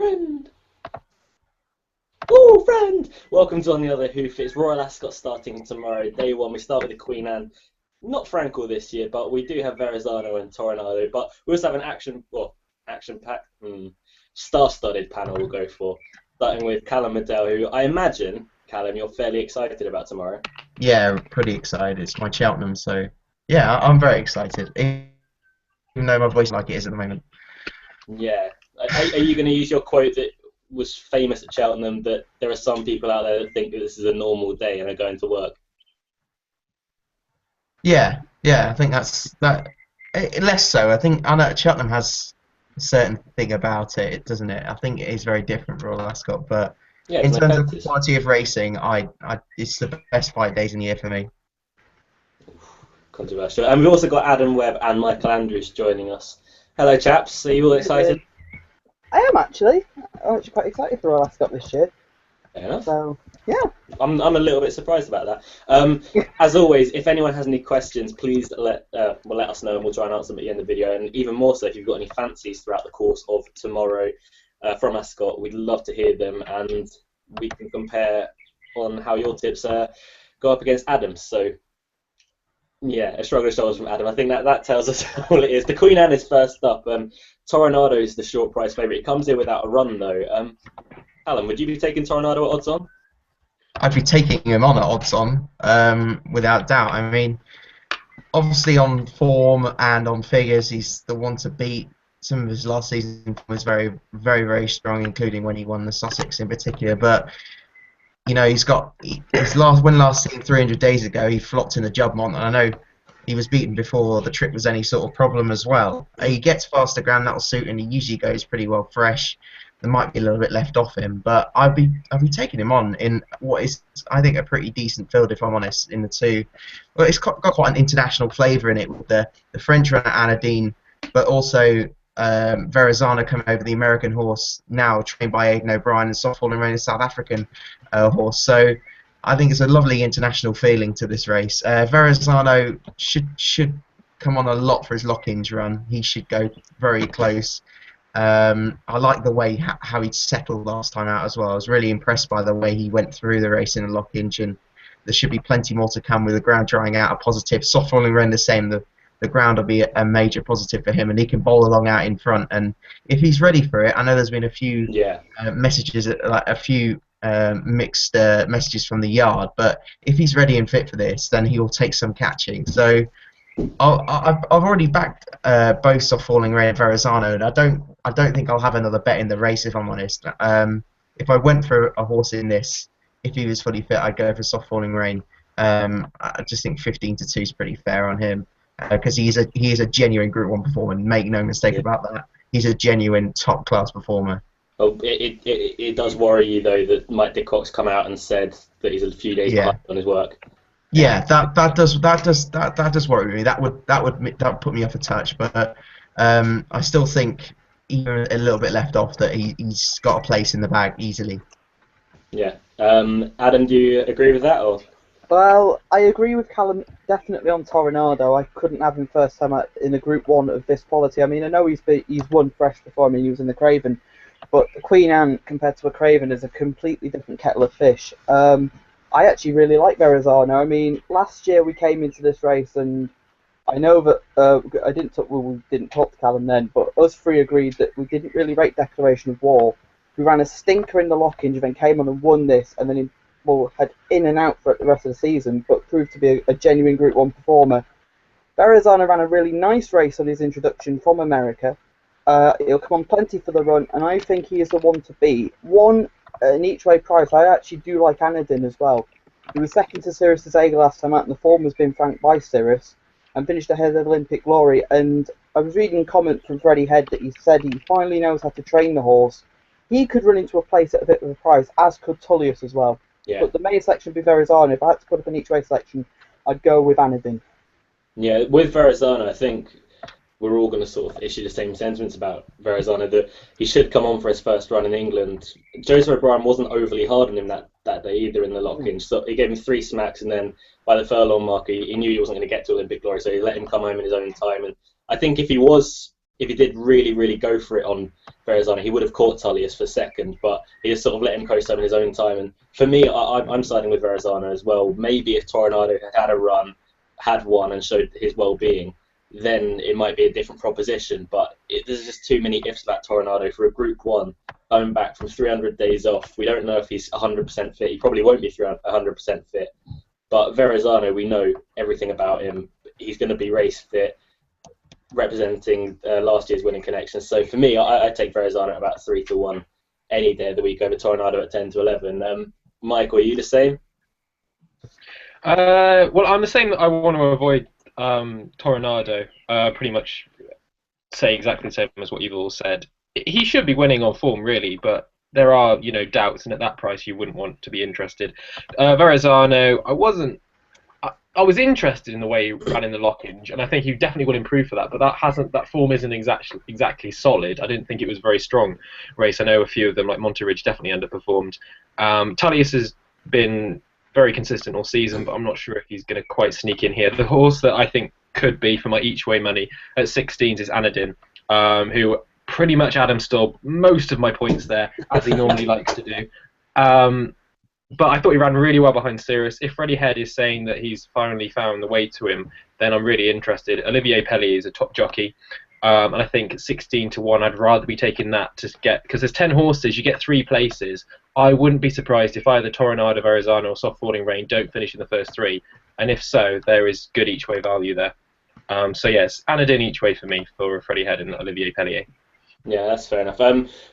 Friend! Oh, friend! Welcome to On the Other Hoof. It's Royal Ascot starting tomorrow. Day one, we start with the Queen Anne. Not Frankel this year, but we do have Verrazano and Toronado. But we also have an action-packed, star-studded panel we'll go for. Starting with Callum Liddell, who I imagine, Callum, you're fairly excited about tomorrow. Yeah, pretty excited. It's my Cheltenham, so yeah, I'm very excited. Even though my voice like it is at the moment. Yeah. Are you going to use your quote that was famous at Cheltenham, that there are some people out there that think that this is a normal day and are going to work? Yeah, I think that's that. Less so. I know Cheltenham has a certain thing about it, doesn't it? I think it is very different for Royal Ascot, but Yeah, in there's no terms of fences. quality of racing, it's the best 5 days in the year for me. Controversial. And we've also got Adam Webb and Michael Andrews joining us. Hello, chaps. Are you all excited? I am actually. I'm actually quite excited for Royal Ascot this year. Fair enough. So, yeah. I'm a little bit surprised about that. As always, if anyone has any questions, please let us know and we'll try and answer them at the end of the video. And even more so, if you've got any fancies throughout the course of tomorrow from Ascot, we'd love to hear them and we can compare on how your tips go up against Adam's. So, yeah, a shrug of the shoulders from Adam. I think that tells us all it is. The Queen Anne is first up. Toronado is the short price favourite. It comes in without a run, though. Alan, would you be taking Toronado at odds on? I'd be taking him on at odds on, without doubt. I mean, obviously on form and on figures, he's the one to beat. Some of his last season was very, very, very strong, including when he won the Sussex in particular. But you know, his last seen 300 days ago, he flopped in the Jubbmont, and I know he was beaten before the trip was any sort of problem as well. He gets faster ground, that'll suit, and he usually goes pretty well fresh. There might be a little bit left off him, but I'd be taking him on in what is, I think, a pretty decent field, if I'm honest, in the two. Well, it's got quite an international flavour in it with the French runner Anadine, but also Verrazano coming over, the American horse, now trained by Aidan O'Brien, and Soft Falling Rain, a South African horse. So I think it's a lovely international feeling to this race. Verrazano should come on a lot for his lock-ins run. He should go very close. I like the way how he settled last time out as well. I was really impressed by the way he went through the race in a lock-in, and there should be plenty more to come with the ground drying out. A positive, Soft Falling Rain the same. The ground will be a major positive for him, and he can bowl along out in front. And if he's ready for it, I know there's been a few messages, like a few mixed messages from the yard, but if he's ready and fit for this, then he will take some catching. So I've already backed both Soft Falling Rain and Verrazano, and I don't think I'll have another bet in the race, if I'm honest. If I went for a horse in this, if he was fully fit, I'd go for Soft Falling Rain. I just think 15-2 is pretty fair on him, because he is a genuine Group 1 performer. Make no mistake about that. He's a genuine top class performer. Oh, it does worry you though that Mike Dickock's come out and said that he's a few days behind on his work. Yeah, that does worry me. That would put me off a touch, but I still think even a little bit left off that he's got a place in the bag easily. Yeah. Adam, do you agree with that or? Well, I agree with Callum definitely on Toronado. I couldn't have him first time in a Group 1 of this quality. I mean, I know he's won fresh before. I mean, he was in the Craven, but the Queen Anne compared to a Craven is a completely different kettle of fish. I actually really like Verrazano. I mean, last year we came into this race, and I know that we didn't talk to Callum then, but us three agreed that we didn't really rate Declaration of War. We ran a stinker in the lock-in, then came on and won this, and then had in and out for the rest of the season, but proved to be a genuine Group 1 performer. Verrazano ran a really nice race on his introduction from America. He'll come on plenty for the run, and I think he is the one to beat. One, an each-way price, I actually do like Anadin as well. He was second to Cirrus Zega last time out, and the form has been franked by Cirrus, and finished ahead of Olympic Glory. And I was reading a comment from Freddie Head that he said he finally knows how to train the horse. He could run into a place at a bit of a price, as could Tullius as well. Yeah. But the main selection would be Verrazano. If I had to put up an each-way selection, I'd go with Anadin. Yeah, with Verrazano, I think we're all going to sort of issue the same sentiments about Verrazano, that he should come on for his first run in England. Joseph O'Brien wasn't overly hard on him that day either in the lock-in. So he gave him 3 smacks, and then by the furlong mark, he knew he wasn't going to get to Olympic Glory, so he let him come home in his own time. And I think if he was if he did really go for it on Verrazano, he would have caught Tullius for second, but he just sort of let him coast home in his own time. And for me, I'm siding with Verrazano as well. Maybe if Toronado had a run, had won, and showed his well-being, then it might be a different proposition. But there's just too many ifs about Toronado for a Group 1 coming back from 300 days off. We don't know if he's 100% fit. He probably won't be 100% fit. But Verrazano, we know everything about him. He's going to be race fit, representing last year's winning connection. So for me, I take Verrazano at about 3-1 any day of the week over Toronado at 10-11. Michael, are you the same? Well, I'm the same. I want to avoid Toronado. Pretty much say exactly the same as what you've all said. He should be winning on form, really, but there are, doubts, and at that price, you wouldn't want to be interested. Verrazano, I was interested in the way he ran in the Lockinge, and I think he definitely will improve for that. But that form isn't exactly solid. I didn't think it was a very strong race. I know a few of them, like Monte Ridge, definitely underperformed. Tullius has been very consistent all season, but I'm not sure if he's going to quite sneak in here. The horse that I think could be for my each way money at 16s is Anadin, who pretty much Adam stole most of my points there, as he normally likes to do. But I thought he ran really well behind Sirius. If Freddie Head is saying that he's finally found the way to him, then I'm really interested. Olivier Pellier is a top jockey, and I think 16-1, I'd rather be taking that to get, because there's 10 horses, you get 3 places. I wouldn't be surprised if either Toronado, Verrazano, or Soft Falling Rain don't finish in the first 3, and if so, there is good each way value there. So yes, Anadin each way for me for Freddie Head and Olivier Pellier. Yeah, that's fair enough.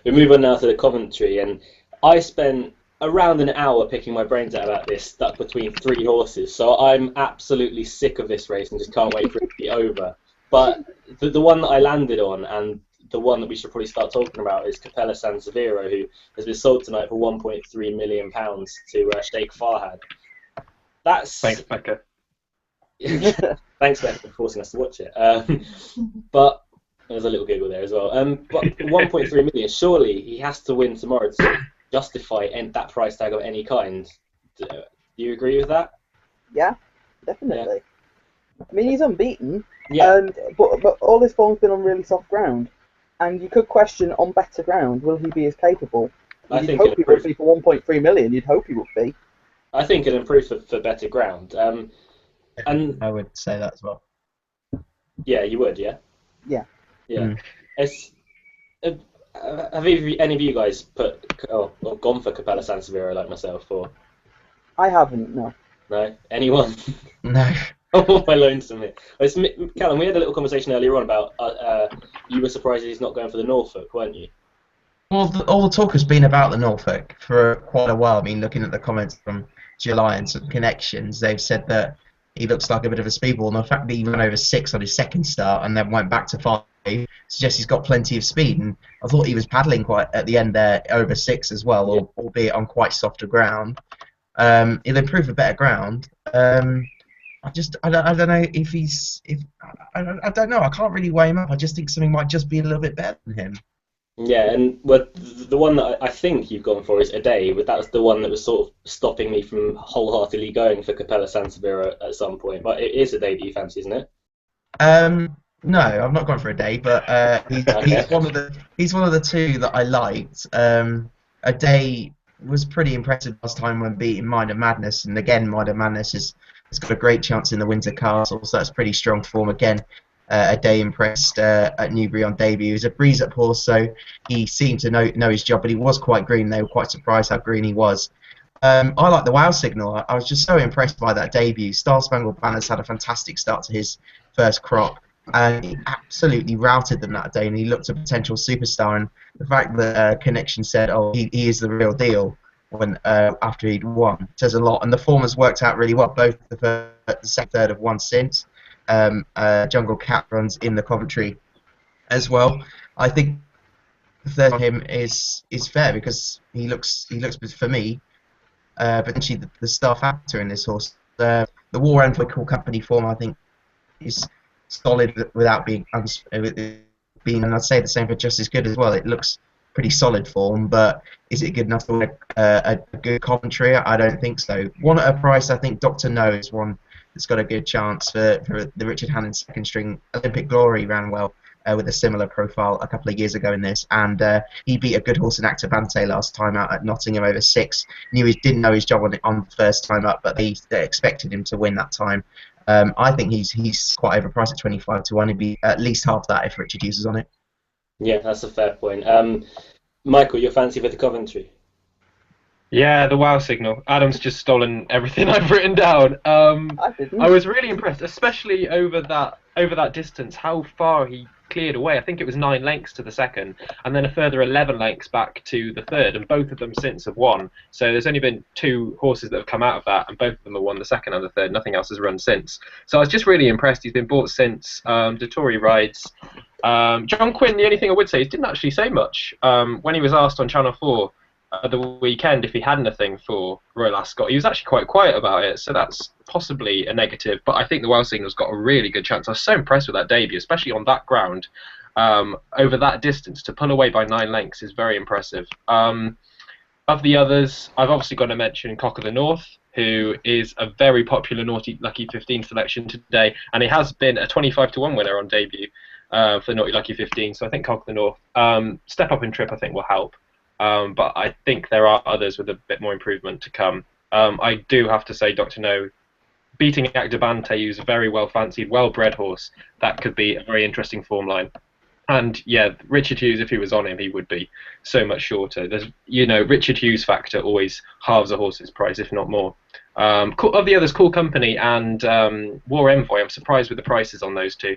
We move on now to the commentary, and I spent around an hour picking my brains out about this, stuck between 3 horses. So I'm absolutely sick of this race and just can't wait for it to be over. But the one that I landed on, and the one that we should probably start talking about, is Capella San Severo, who has been sold tonight for £1.3 million to Sheikh Farhad. Thanks, Becca. Thanks, Becca, for forcing us to watch it. But there's a little giggle there as well. But 1.3 million, surely he has to win tomorrow to justify that price tag of any kind. Do you agree with that? Yeah, definitely. Yeah. I mean, he's unbeaten, but all his form's been on really soft ground, and you could question on better ground, will he be as capable? I think hope he would be for 1.3 million. You'd hope he would be. I think it'll improve for better ground. And I would say that as well. Yeah, you would, yeah. Yeah. Yeah. It's. Have any of you guys gone for Capella San Severo like myself, or? I haven't, no. No? Anyone? No. Oh, my lonesome here. Callum, we had a little conversation earlier on about you were surprised he's not going for the Norfolk, weren't you? Well, all the talk has been about the Norfolk for quite a while. I mean, looking at the comments from July and some connections, they've said that he looks like a bit of a speedball, and the fact that he ran over 6 on his second start and then went back to 5 suggests he's got plenty of speed. And I thought he was paddling quite at the end there over 6 as well, albeit on quite softer ground. He'll improve for better ground. I don't know if I don't know. I can't really weigh him up. I just think something might just be a little bit better than him. Yeah, and the one that I think you've gone for is A Day, but that was the one that was sort of stopping me from wholeheartedly going for Capella San Severo at some point. But it is A Day that you fancy, isn't it? No, I'm not going for A Day, but he's one of the 2 that I liked. A Day was pretty impressive last time when beating Mind of Madness, and again, Mind of Madness has got a great chance in the Winter Castle, so that's pretty strong form again. A Day impressed at Newbury on debut. He was a breeze-up horse, so he seemed to know his job, but he was quite green. They were quite surprised how green he was. I like the Wow Signal. I was just so impressed by that debut. Star Spangled Banner's had a fantastic start to his first crop, and he absolutely routed them that day, and he looked a potential superstar. And the fact that Connection said, "Oh, he is the real deal," when after he'd won, says a lot. And the form has worked out really well. Both the second, third have won since. Jungle Cat runs in the Coventry as well. I think the third on him is fair because he looks for me potentially the star factor in this horse. The War End Cool Company form I think is solid without being and I'd say the same for Just As Good as well. It looks pretty solid form, but is it good enough to win a good Coventry? I don't think so. One at a price, I think Dr. No is one that's got a good chance for the Richard Hannon second string. Olympic Glory ran well with a similar profile a couple of years ago in this, and he beat a good horse in Activante last time out at Nottingham over 6. Didn't know his job on the first time up, but they expected him to win that time. I think he's quite overpriced at 25 to 1. He'd be at least half that if Richard Hughes is on it. Yeah, that's a fair point. Michael, your fancy for the Coventry? Yeah, the wow signal. Adam's just stolen everything I've written down. I didn't. I was really impressed, especially over that distance, how far he cleared away. I think it was 9 lengths to the second, and then a further 11 lengths back to the third, and both of them since have won. So there's only been 2 horses that have come out of that, and both of them have won the second and the third. Nothing else has run since. So I was just really impressed. He's been bought since. Dettori rides. John Quinn, the only thing I would say is didn't actually say much. When he was asked on Channel 4 the weekend if he had anything for Royal Ascot, he was actually quite quiet about it, so that's possibly a negative, but I think the Wow Signal's got a really good chance. I was so impressed with that debut, especially on that ground. Over that distance, to pull away by 9 lengths is very impressive. Of the others, I've obviously got to mention Cock of the North, who is a very popular Naughty Lucky 15 selection today, and he has been a 25 to 1 winner on debut for Naughty Lucky 15, so I think Cock of the North, step up in trip I think will help. But I think there are others with a bit more improvement to come. I do have to say, Dr. No, beating Activante, who's a very well-fancied, well-bred horse, that could be a very interesting form line. And yeah, Richard Hughes, if he was on him, he would be so much shorter. There's, Richard Hughes factor always halves a horse's price, if not more. Of the others, Cool Company and War Envoy, I'm surprised with the prices on those two.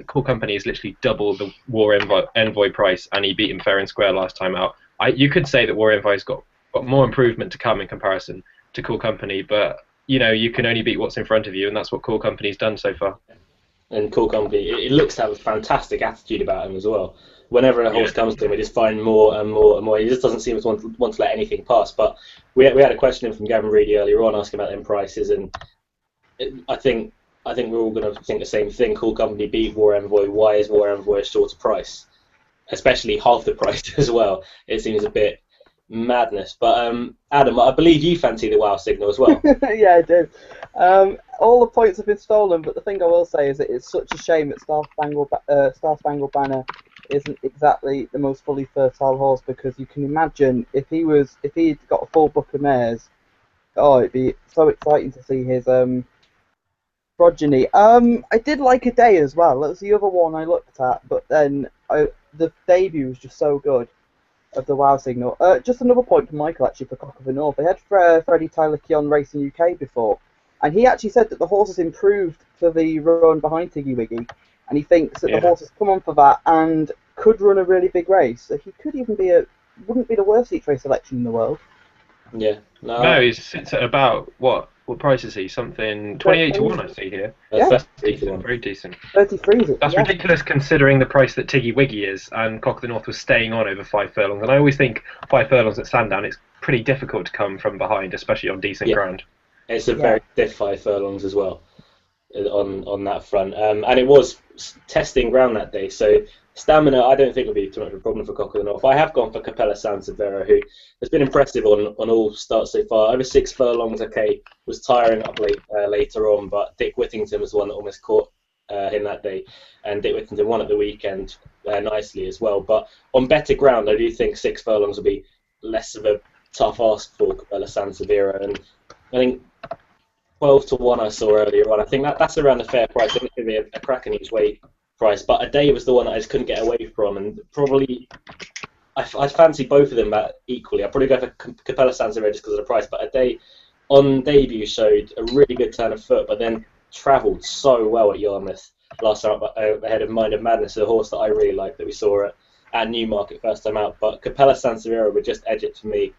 Cool Company is literally double the War Envoy price, and he beat him fair and square last time out. You could say that War Envoy's got more improvement to come in comparison to Cool Company, but you can only beat what's in front of you, and that's what Cool Company's done so far. And Cool Company, it looks to have a fantastic attitude about him as well. Whenever a horse comes to him, we just find more and more and more. He just doesn't seem to want to let anything pass. But we had a question from Gavin Reedy earlier on asking about them prices, and I think we're all going to think the same thing. Cool Company beat War Envoy. Why is War Envoy a shorter price? Especially half the price as well. It seems a bit madness. But Adam, I believe you fancy the Wow Signal as well. Yeah, I do. All the points have been stolen, but the thing I will say is that it's such a shame that Star Spangled Banner isn't exactly the most fully fertile horse, because you can imagine if he'd got a full book of mares, it'd be so exciting to see his progeny. I did like A Day as well. That was the other one I looked at, but then the debut was just so good of the Wow Signal. Just another point from Michael actually for Cock of the North. They had Freddie Tyler Keon racing UK before, and he actually said that the horse has improved for the run behind Tiggy Wiggy, and he thinks that the horse has come on for that and could run a really big race. So he could even wouldn't be the worst each race selection in the world. Yeah. No, he sits at about what price is he? Something 28 to 1 I see here. Yeah. Decent, very decent. 33 is it? That's ridiculous considering the price that Tiggy Wiggy is, and Cock of the North was staying on over 5 furlongs. And I always think 5 furlongs at Sandown, it's pretty difficult to come from behind, especially on decent ground. It's a very stiff 5 furlongs as well on that front. And it was testing ground that day, so stamina I don't think would be too much of a problem for Cock of the North. I have gone for Capella Sansevero, who has been impressive on all starts so far. Over 6 furlongs, was tiring up later on, but Dick Whittington was the one that almost caught him that day, and Dick Whittington won at the weekend nicely as well. But on better ground, I do think 6 furlongs will be less of a tough ask for Capella Sansevero, and I think 12 to 1 I saw earlier on. I think that's around a fair price. I think it could be a cracking each way price, but A Day was the one that I just couldn't get away from, and probably I'd fancy both of them equally. I'd probably go for Capella Sansevero just because of the price, but A Day on debut showed a really good turn of foot, but then travelled so well at Yarmouth last time up ahead of Mind of Madness, a horse that I really like that we saw at Newmarket first time out. But Capella Sansevero would just edge it for me.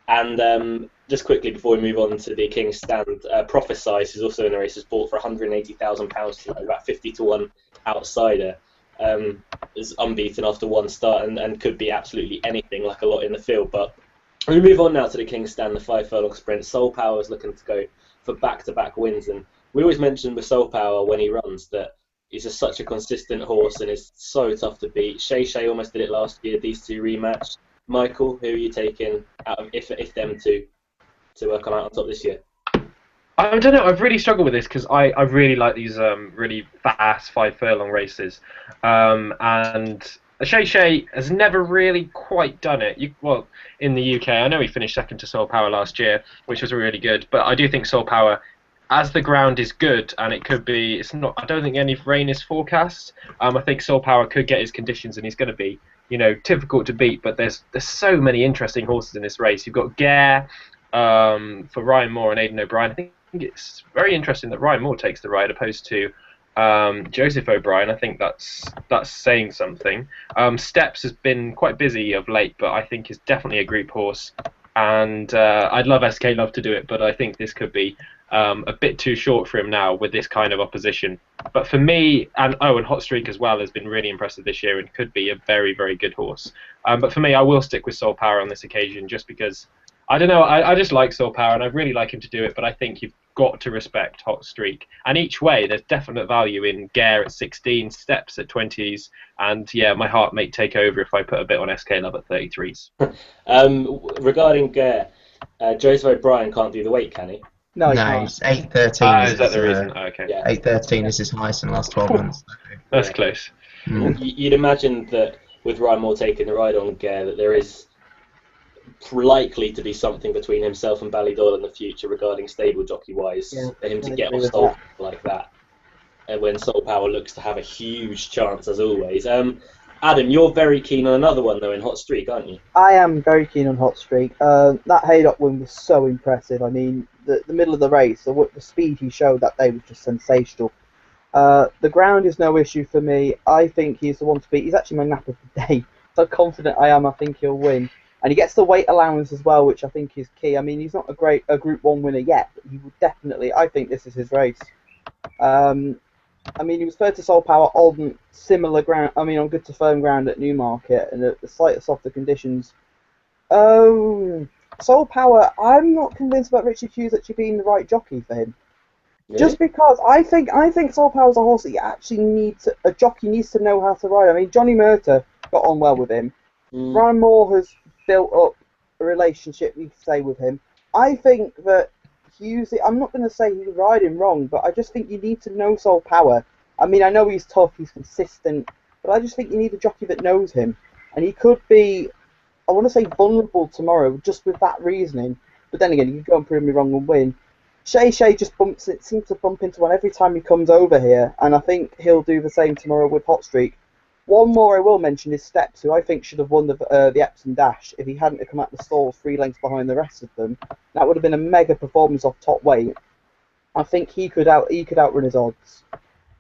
And just quickly before we move on to the King's Stand, Prophesize, who's also in the race, is bought for £180,000, about 50 to 1 outsider. Is unbeaten after one start and could be absolutely anything, like a lot in the field. But we move on now to the King's Stand, the 5 furlong sprint. Soul Power is looking to go for back-to-back wins, and we always mention with Soul Power when he runs that he's such a consistent horse and is so tough to beat. Shay almost did it last year. These two rematched. Michael, who are you taking out of if them two to come out on top this year? I don't know. I've really struggled with this because I really like these really fast 5 furlong races, and Shay has never really quite done it. Well, in the UK, I know he finished second to Soul Power last year, which was really good. But I do think Soul Power, as the ground is good and it could be, it's not. I don't think any rain is forecast. I think Soul Power could get his conditions and he's going to be, difficult to beat. But there's so many interesting horses in this race. You've got Gare for Ryan Moore and Aidan O'Brien. I think it's very interesting that Ryan Moore takes the ride opposed to Joseph O'Brien. I think that's saying something. Steps has been quite busy of late, but I think is definitely a group horse. And I'd love SK Love to do it, but I think this could be a bit too short for him now with this kind of opposition. But for me, and Hot Streak as well has been really impressive this year and could be a very, very good horse. But for me, I will stick with Soul Power on this occasion just because, I don't know, I just like Soul Power and I really like him to do it, but I think you've got to respect Hot Streak. And each way, there's definite value in Gare at 16, Steps at 20s, and yeah, my heart may take over if I put a bit on SK Love at 33s. Regarding Gare, Joseph O'Brien can't do the weight, can he? No, he's 8.13. Is that the reason? Okay. Yeah. 8.13 is his highest in the last 12 months. That's close. You'd imagine that with Ryan Moore taking the ride on Gare, that there is likely to be something between himself and Ballydoyle in the future regarding stable jockey wise, for him to get off Soul like that, and when Soul Power looks to have a huge chance as always. Adam, you're very keen on another one though in Hot Streak, aren't you? I am very keen on Hot Streak. That Haydock win was so impressive. I mean, the middle of the race, the speed he showed that day was just sensational. The ground is no issue for me. I think he's the one to beat. He's actually my nap of the day. So confident I am, I think he'll win. And he gets the weight allowance as well, which I think is key. I mean, he's not a Group 1 winner yet, but he will definitely, I think this is his race. I mean, he was third to Soul Power on similar ground, on good to firm ground at Newmarket, and at the slightly softer conditions. Soul Power, I'm not convinced about Richard Hughes actually being the right jockey for him. Really? Just because I think Soul Power's a horse that you actually a jockey needs to know how to ride. I mean, Johnny Murtagh got on well with him. Ryan Moore has built up a relationship, we say, with him. I think that Hughes, I'm not going to say he's riding wrong, but I just think you need to know Soul Power. I mean, I know he's tough, he's consistent, but I just think you need a jockey that knows him. And he could be, I want to say, vulnerable tomorrow, just with that reasoning. But then again, you could go and prove me wrong and win. Shay just seems to bump into one every time he comes over here, and I think he'll do the same tomorrow with Hot Streak. One more I will mention is Steps, who I think should have won the Epsom Dash if he hadn't come out the stalls 3 lengths behind the rest of them. That would have been a mega performance off top weight. I think he could outrun his odds.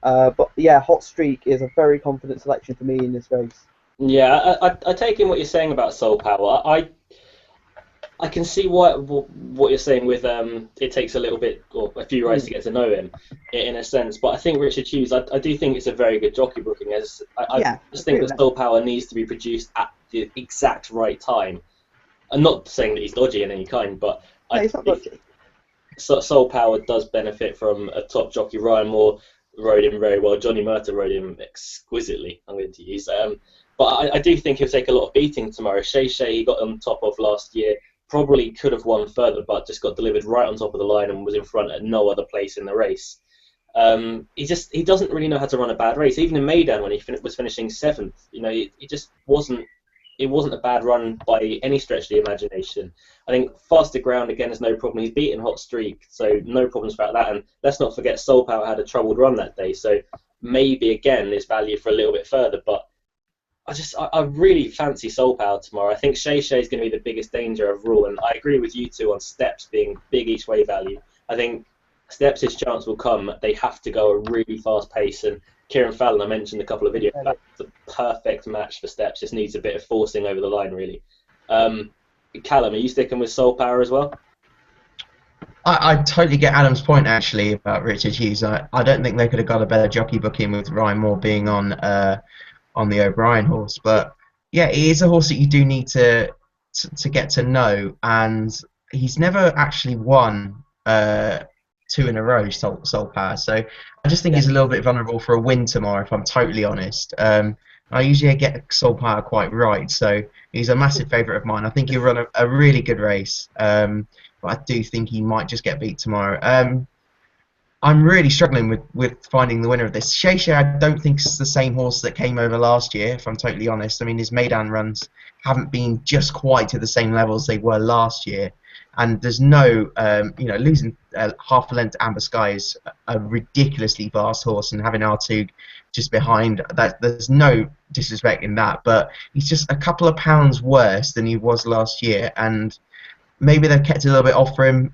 But yeah, Hot Streak is a very confident selection for me in this race. Yeah, I take in what you're saying about Soul Power. I can see what you're saying with it takes a little bit or a few rides to get to know him in a sense, but I think Richard Hughes, I do think it's a very good jockey booking. I just think that Soul Power needs to be produced at the exact right time. I'm not saying that he's dodgy in any kind, but he's not dodgy. Soul Power does benefit from a top jockey. Ryan Moore rode him very well. Johnny Murtagh rode him exquisitely, I'm going to use. But I do think he'll take a lot of beating tomorrow. Shay he got on top of last year. Probably could have won further, but just got delivered right on top of the line and was in front at no other place in the race. He doesn't really know how to run a bad race. Even in Maidan, when he was finishing 7th, it just wasn't. It wasn't a bad run by any stretch of the imagination. I think faster ground again is no problem. He's beaten Hot Streak, so no problems about that. And let's not forget Soul Power had a troubled run that day, so maybe again there's value for a little bit further, but. I really fancy Soul Power tomorrow. I think Shay is going to be the biggest danger overall, and I agree with you two on Steps being big each way value. I think Steps' chance will come. They have to go a really fast pace, and Kieran Fallon, I mentioned a couple of videos back, it's a perfect match for Steps. Just needs a bit of forcing over the line, really. Callum, are you sticking with Soul Power as well? I totally get Adam's point actually about Richard Hughes. I don't think they could have got a better jockey booking with Ryan Moore being on the O'Brien horse, but yeah, it is a horse that you do need to get to know, and he's never actually won 2 in a row, Soul Power, so I just think he's a little bit vulnerable for a win tomorrow, if I'm totally honest. I usually get Soul Power quite right, so he's a massive favourite of mine. I think he'll run a really good race, but I do think he might just get beat tomorrow. I'm really struggling with finding the winner of this. Shay Shay, I don't think is the same horse that came over last year, if I'm totally honest. I mean, his Meydan runs haven't been just quite to the same level as they were last year. And there's no, losing half a length to Amber Sky is a ridiculously fast horse, and having R2 just behind, that there's no disrespect in that, but he's just a couple of pounds worse than he was last year, and maybe they've kept it a little bit off for him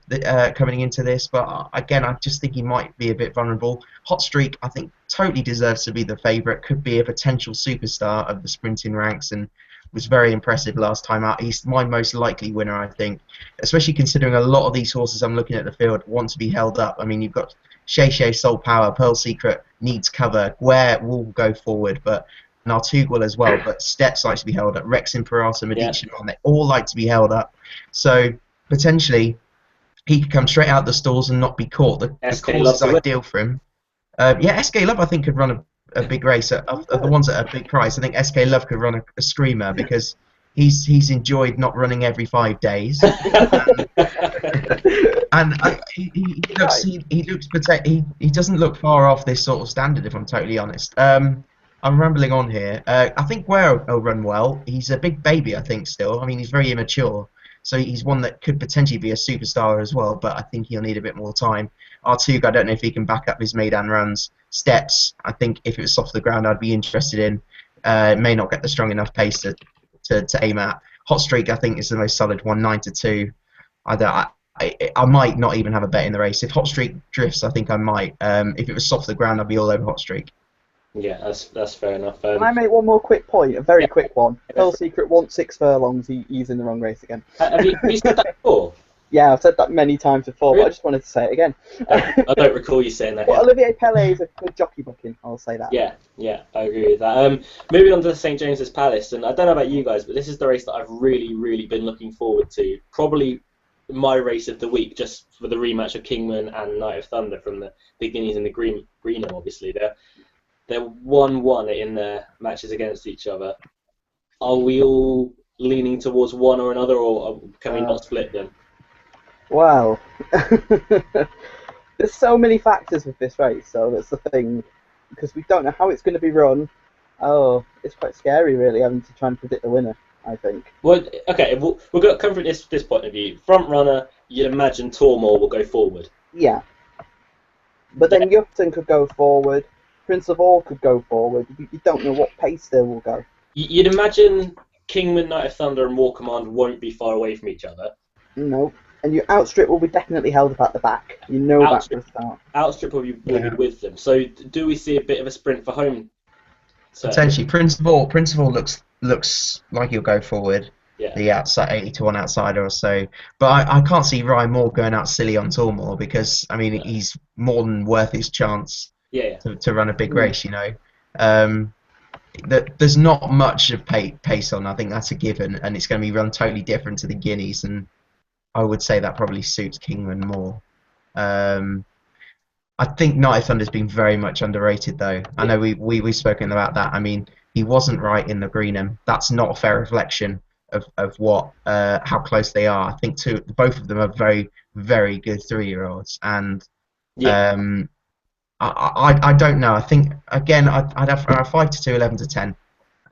coming into this, but again, I just think he might be a bit vulnerable. Hot Streak, I think, totally deserves to be the favourite, could be a potential superstar of the sprinting ranks, and was very impressive last time out. He's my most likely winner, I think, especially considering a lot of these horses I'm looking at the field want to be held up. I mean, you've got Shay Shay, Soul Power, Pearl Secret needs cover, Guare will go forward, but Nartug will as well, but Steps likes to be held up, Rex Imperator, Medici, they all like to be held up. So potentially he could come straight out the stalls and not be caught. The course is ideal for him. SK Love I think could run a big race. Of the ones at a big price, I think SK Love could run a screamer because he's enjoyed not running every 5 days. He doesn't look far off this sort of standard, if I'm totally honest. I'm rambling on here. I think Guare will run well. He's a big baby, I think, still. I mean, he's very immature. So he's one that could potentially be a superstar as well, but I think he'll need a bit more time. Artug, I don't know if he can back up his Meydan runs. Steps, I think if it was off the ground, I'd be interested in. May not get the strong enough pace to aim at. Hot Streak, I think, is the most solid one, 9-2. I might not even have a bet in the race. If Hot Streak drifts, I think I might. If it was soft the ground, I'd be all over Hot Streak. Yeah, that's fair enough. Can I make one more quick point? A very quick one. Pearl Secret wants 6 furlongs. He's in the wrong race again. Have you said that before? Yeah, I've said that many times before, but I just wanted to say it again. I don't recall you saying that. Well, Olivier Pelé is a good jockey booking, I'll say that. Yeah, I agree with that. Moving on to the St James's Palace, and I don't know about you guys, but this is the race that I've really, really been looking forward to. Probably my race of the week, just for the rematch of Kingman and Night of Thunder from the Guineas and the Greenham, obviously. They're 1-1 in their matches against each other. Are we all leaning towards one or another, or can we not split them? Well, there's so many factors with this race, so that's the thing, because we don't know how it's going to be run. Oh, it's quite scary, really, having to try and predict the winner, I think. Well, okay, we'll come from this point of view. Front runner, you'd imagine Tormore will go forward. Yeah. But then Yupton could go forward. Prince of All could go forward. You don't know what pace they will go. You'd imagine Kingman, Night of Thunder, and War Command won't be far away from each other. No. And your Outstrip will be definitely held up at the back. You know that for a start. Outstrip will be with them. So do we see a bit of a sprint for home? Potentially. Prince of All looks like he'll go forward. Yeah. The outside 80-1 outsider or so. But I can't see Ryan Moore going out silly on Tormore because, I mean, he's more than worth his chance. To run a big race, you know. There's not much of pace on. I think that's a given, and it's going to be run totally different to the Guineas, and I would say that probably suits Kingman more. I think Night of Thunder's been very much underrated, though. I know we've spoken about that. I mean, he wasn't right in the Greenham. That's not a fair reflection of what how close they are. I think both of them are very, very good 3-year-olds, and I don't know. I think again I'd have 5-2,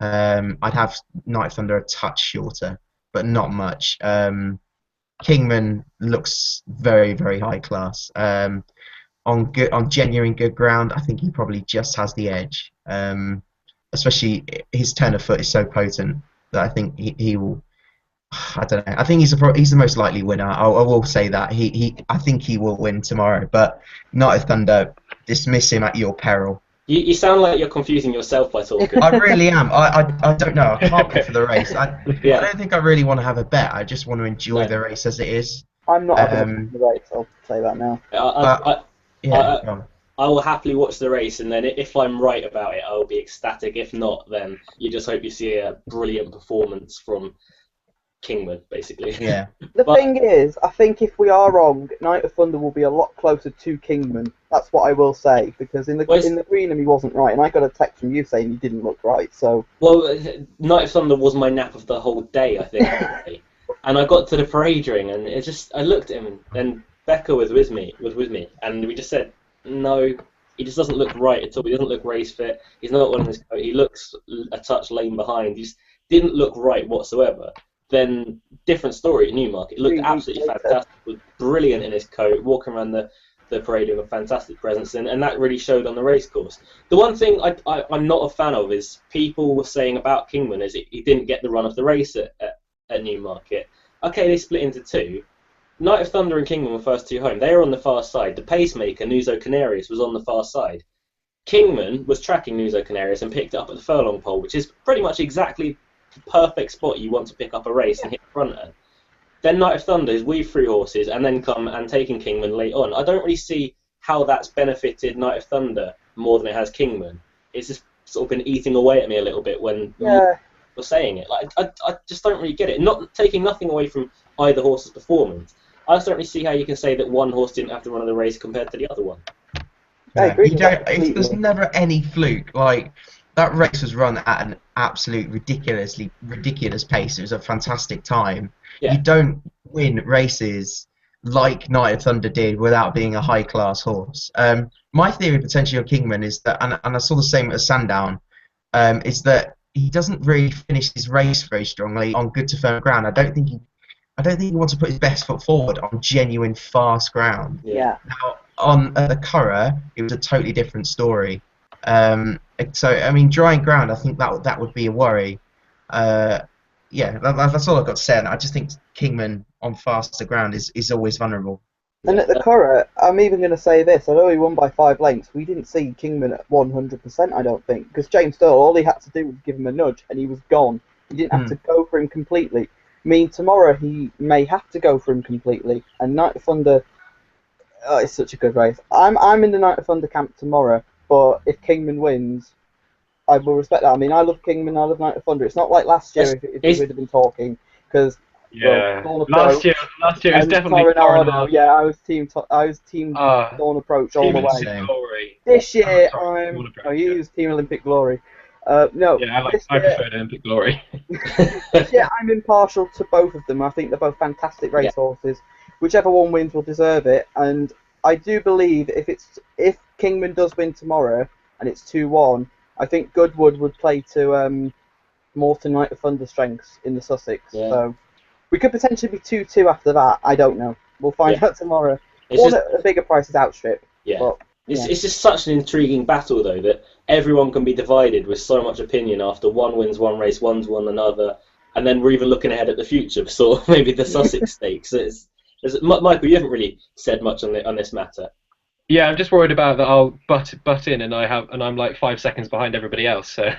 11-10. I'd have Night of Thunder a touch shorter, but not much. Kingman looks very, very high class. On genuine good ground, I think he probably just has the edge. Especially his turn of foot is so potent that I think he will. I don't know. I think he's the most likely winner. I will say that I think he will win tomorrow. But Night of Thunder, dismiss him at your peril. You sound like you're confusing yourself by talking. I really am. I don't know. I can't bet for the race. I don't think I really want to have a bet. I just want to enjoy the race as it is. I'm not having the race. I'll say that now. I will happily watch the race, and then if I'm right about it, I will be ecstatic. If not, then you just hope you see a brilliant performance from Kingman, basically. Yeah. The thing is, I think if we are wrong, Night of Thunder will be a lot closer to Kingman. That's what I will say, because in the Greenham he wasn't right, and I got a text from you saying he didn't look right. So. Well, Night of Thunder was my nap of the whole day, I think. And I got to the parade ring, and I looked at him, and Becca was with me, and we just said, no, he just doesn't look right at all. He doesn't look race fit. He's not one in his coat. He looks a touch lame behind. He just didn't look right whatsoever. Then different story at Newmarket. He looked 3 weeks absolutely later. fantastic. Was brilliant in his coat, walking around the parade with a fantastic presence, and that really showed on the racecourse. The one thing I'm not a fan of is people were saying about Kingman is he didn't get the run of the race at Newmarket. Okay, they split into two. Night of Thunder and Kingman were first two home. They were on the far side. The pacemaker, Nuzo Canarius, was on the far side. Kingman was tracking Nuzo Canarius and picked it up at the furlong pole, which is pretty much exactly the perfect spot you want to pick up a race and hit the fronter. Then Night of Thunder is weave through horses and then come and taking Kingman late on. I don't really see how that's benefited Night of Thunder more than it has Kingman. It's just sort of been eating away at me a little bit when Yeah. you're saying it. Like I just don't really get it. Not taking nothing away from either horse's performance. I just don't really see how you can say that one horse didn't have to run of the race compared to the other one. I agree You with don't, that there's completely. never any fluke. Like, that race was run at an absolute ridiculous pace. It was a fantastic time. Yeah. You don't win races like Night of Thunder did without being a high class horse. My theory potentially on Kingman is that, and I saw the same at Sandown, is that he doesn't really finish his race very strongly on good to firm ground. I don't think he wants to put his best foot forward on genuine fast ground. Yeah. Now, on the Curragh, it was a totally different story. So, I mean, dry ground, I think that would be a worry. That's all I've got to say. And I just think Kingman on faster ground is always vulnerable. And at the Curragh, I'm even going to say this. I know he won by 5 lengths. We didn't see Kingman at 100%, I don't think. Because James Earl, all he had to do was give him a nudge, and he was gone. He didn't have to go for him completely. I mean, tomorrow he may have to go for him completely. And Night of Thunder, it's such a good race. I'm in the Night of Thunder camp tomorrow, but if Kingman wins, I will respect that. I mean, I love Kingman, I love Night of Thunder. It's not like last year if we would have been talking, because Yeah. Dawn Last Approach year it was and definitely Toronado. Toronado. Yeah, I was team Dawn Approach all Team the way. Same. Olympic Glory. This year Sorry, I'm. Dawn Approach, Oh, you use Team Olympic Glory. No, Yeah, this I year, prefer Olympic Glory. this year I'm impartial to both of them. I think they're both fantastic racehorses. Whichever one wins will deserve it, and I do believe if Kingman does win tomorrow and it's 2-1, I think Goodwood would play to Morton Night of Thunder strengths in the Sussex. Yeah. So we could potentially be 2-2 after that. I don't know. We'll find out tomorrow. It's One just, at a bigger price is Outstrip. yeah. But, It's just such an intriguing battle, though, that everyone can be divided with so much opinion after one wins one race, one's won another, and then we're even looking ahead at the future, so maybe the Sussex Stakes. Michael, you haven't really said much on this matter. Yeah, I'm just worried about that. I'll butt in, and I'm like 5 seconds behind everybody else. So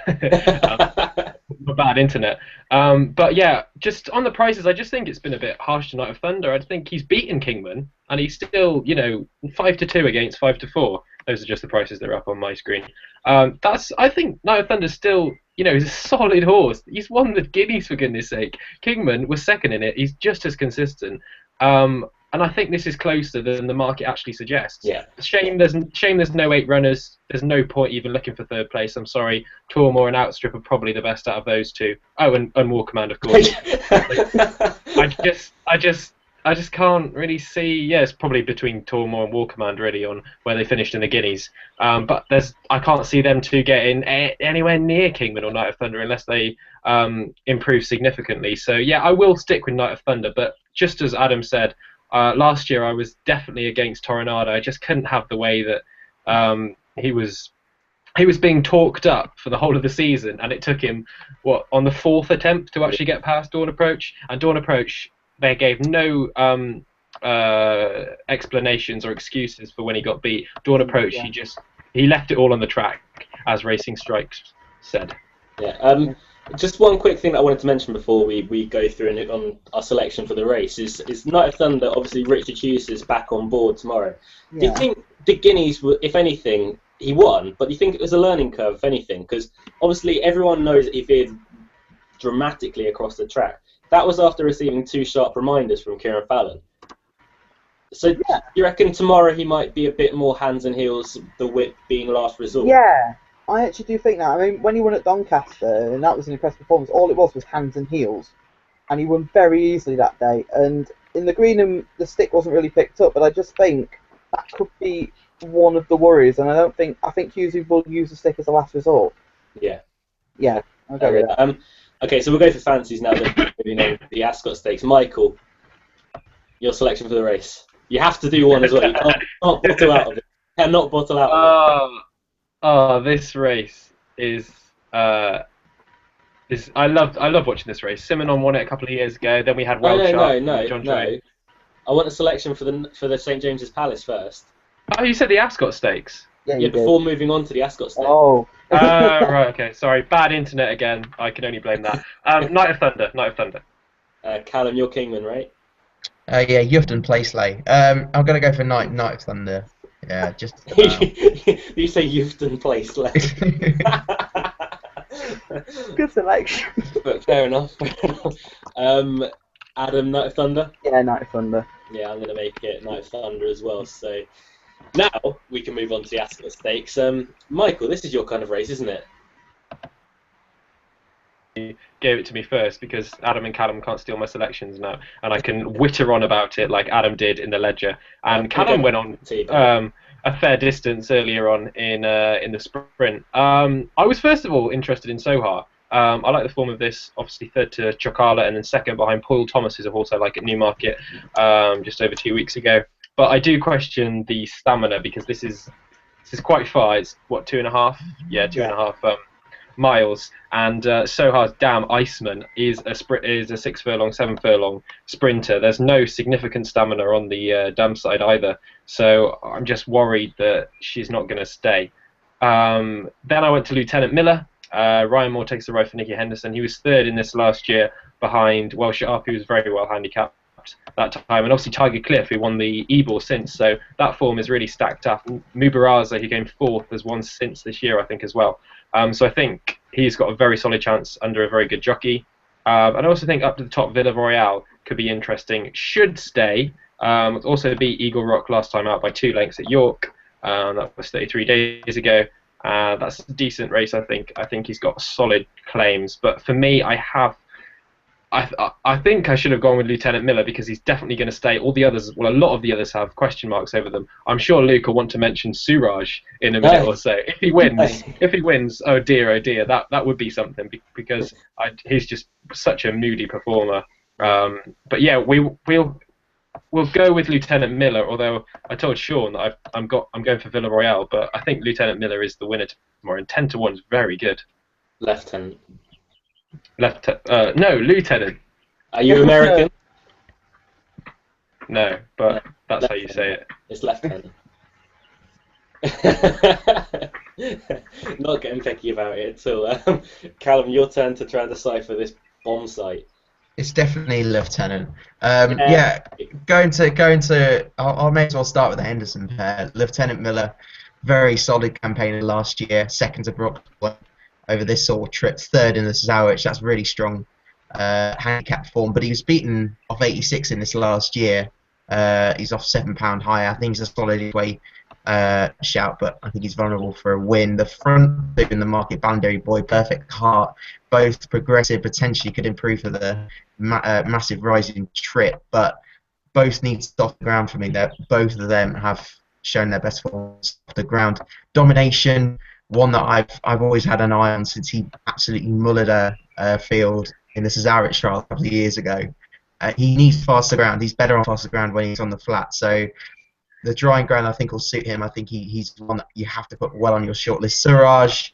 bad internet. But yeah, just on the prices, I just think it's been a bit harsh to Night of Thunder. I think he's beaten Kingman, and he's still 5-2 against 5-4. Those are just the prices that are up on my screen. I think Night of Thunder's still. He's a solid horse. He's won the Guineas, for goodness sake. Kingman was second in it. He's just as consistent. And I think this is closer than the market actually suggests. Yeah. Shame there's no 8 runners. There's no point even looking for third place. I'm sorry. Tormore and Outstrip are probably the best out of those two. Oh, and War Command, of course. I just can't really see. Yeah, it's probably between Tormore and War Command really on where they finished in the Guineas. But I can't see them two getting anywhere near Kingman or Night of Thunder unless they improve significantly. So yeah, I will stick with Night of Thunder. But just as Adam said, last year I was definitely against Toronado. I just couldn't have the way that he was being talked up for the whole of the season, and it took him on the 4th attempt to actually get past Dawn Approach. And Dawn Approach, they gave no explanations or excuses for when he got beat. Dawn Approach, he left it all on the track, as Racing Strikes said. Yeah. Just one quick thing that I wanted to mention before we go through on our selection for the race is Night of Thunder. Obviously, Richard Hughes is back on board tomorrow. Yeah. Do you think the Guineas, if anything, he won? But do you think it was a learning curve, if anything? Because obviously everyone knows that he veered dramatically across the track. That was after receiving 2 sharp reminders from Kieran Fallon. So do you reckon tomorrow he might be a bit more hands and heels, the whip being last resort? Yeah, I actually do think that. I mean, when he won at Doncaster, and that was an impressive performance, all it was hands and heels. And he won very easily that day. And in the Greenham, the stick wasn't really picked up, but I just think that could be one of the worries, and I think Hughes will use the stick as a last resort. Yeah. Yeah, I'll go with that. Okay, so we'll go for fancies now. Then moving on to the Ascot Stakes. Michael, your selection for the race. You have to do one as well. You can't bottle out of it. You cannot bottle out of it. This race is I love watching this race. Simonon won it a couple of years ago. Then we had No. John Joy. I want a selection for the St James's Palace first. Oh, you said the Ascot Stakes. Yeah, Before moving on to the Ascot Stakes. Oh. Right. Okay. Sorry. Bad internet again. I can only blame that. Night of Thunder. Callum, you're Kingman, right? Yeah, Youghton Placelay. I'm gonna go for Night of Thunder. Yeah, just. About. You say Youghton Placelay. Good selection. But fair enough. Adam, Night of Thunder. Yeah, Night of Thunder. Yeah, I'm gonna make it Night of Thunder as well. So now we can move on to the Ascot Stakes. Michael, this is your kind of race, isn't it? Gave it to me first because Adam and Callum can't steal my selections now, and I can witter on about it like Adam did in the Ledger. And Callum went on a fair distance earlier on in the sprint. I was first of all interested in Sohar. I like the form of this. Obviously, third to Chocala and then second behind Paul Thomas, who's a horse I like at Newmarket just over 2 weeks ago. But I do question the stamina because this is quite far. It's what, 2.5? Yeah, 2.5 miles. And Sohar's Dam Iceman is a 6 furlong, 7 furlong sprinter. There's no significant stamina on the Dam side either. So I'm just worried that she's not going to stay. Then I went to Lieutenant Miller. Ryan Moore takes the ride for Nicky Henderson. He was third in this last year behind Welsh Up, who was very well handicapped that time, and obviously Tiger Cliff, who won the Ebor since. So that form is really stacked up. Mubaraza, who came fourth, has won since this year, I think, as well. So I think he's got a very solid chance under a very good jockey. And I also think up to the top, Villa Royale could be interesting. Should stay. Also beat Eagle Rock last time out by 2 lengths at York. That was 33 days ago. That's a decent race, I think. I think he's got solid claims. But for me, I think I should have gone with Lieutenant Miller because he's definitely going to stay. All the others, well, a lot of the others have question marks over them. I'm sure Luke will want to mention Suraj in a minute or so. If he wins, oh dear, that would be something because he's just such a moody performer. But yeah, we'll go with Lieutenant Miller. Although I told Sean that I'm going for Villa Royale, but I think Lieutenant Miller is the winner tomorrow, and 10-1 is very good. Lieutenant. No, Lieutenant. Are you American? No, but that's how you say it. It's Lieutenant. Not getting picky about it at all. Callum, your turn to try and decipher this bomb site. It's definitely Lieutenant. Yeah, going to. I'll may as well start with the Henderson pair. Lieutenant Miller, very solid campaign last year, second to Brockwood over this sort of trip, third in the Zowich. That's really strong handicap form. But he was beaten off 86 in this last year. He's off £7 higher. I think he's a solid way shout, but I think he's vulnerable for a win. The front two in the market, Boundary Boy, Perfect Heart, both progressive, potentially could improve for the massive rising trip, but both need to off the ground for me. That both of them have shown their best forms off the ground. Domination, one that I've always had an eye on since he absolutely mullered a field in the Cesarewitz trial a couple of years ago. He needs faster ground. He's better on faster ground when he's on the flat. So the drying ground, I think, will suit him. I think he's one that you have to put well on your shortlist. Suraj,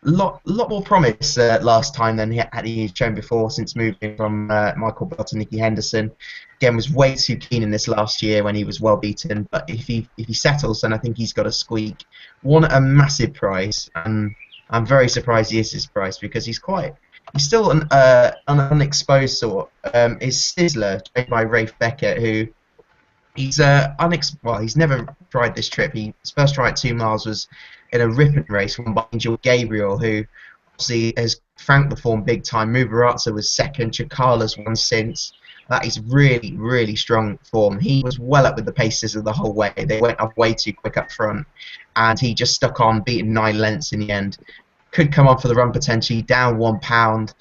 lot more promise last time than he shown before since moving from Michael Bell to Nicky Henderson. Again, was way too keen in this last year when he was well beaten. But if he settles, then I think he's got a squeak. Won a massive price, and I'm very surprised he is this price because he's still an unexposed sort. Is Sizzler, trained by Rafe Beckett, who he's he's never tried this trip. His first try at 2 miles was in a ripping race won by Angel Gabriel, who obviously has franked the form big time. Mubaratsa was second. Chakala's won since. That is really, really strong form. He was well up with the paces of the whole way. They went up way too quick up front, and he just stuck on, beating 9 lengths in the end. Could come on for the run potentially, down £1.